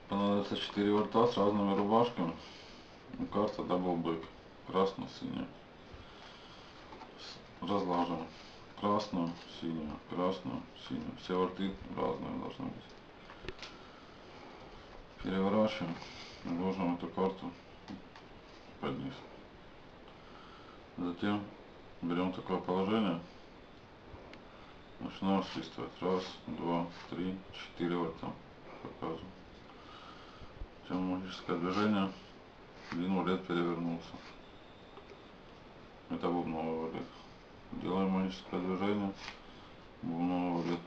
Понадобится 4 ворта с разными рубашками. Карта Double Back. Красно-синяя. Разлаживаем. Красную, синюю, красную, синюю. Все ворты разные должны быть. Переворачиваем. Ложим эту карту под низ. Затем берем такое положение. Начинаем свистывать. Раз, два, три, 4 ворта. Показываю. Затем магическое движение. Один валет перевернулся. Это бубновый валет. Делаем магическое движение. Бубновый валет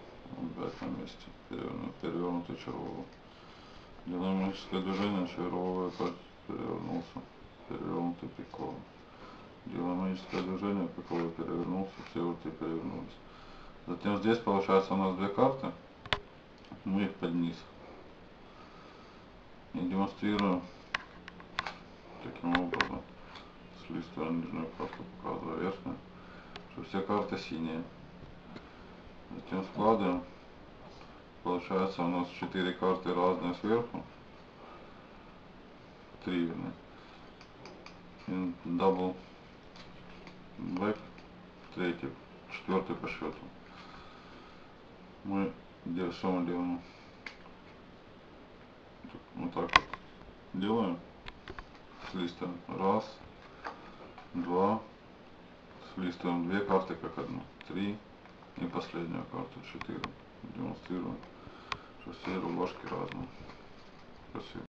опять на месте. Перевернутый червовый. Делаем магическое движение. Червовый опять перевернулся. Перевернутый пиковый. Делаем магическое движение. Пиковый перевернулся. Все ворты перевернулись. Затем здесь получается у нас две карты. Мы их под низ. И демонстрируем таким образом. Слизывая нижнюю карту, показывая верхнюю, что все карты синие. Затем складываем. Получается у нас 4 карты разные сверху. 3 вернее. И Double Back, третий, четвертый по счету. Мы что мы делаем? Вот так вот делаем. Слистываем. Раз, два. Слистываем две карты как одну. 3. И последнюю карту 4. Демонстрируем, что все рубашки разные. Спасибо.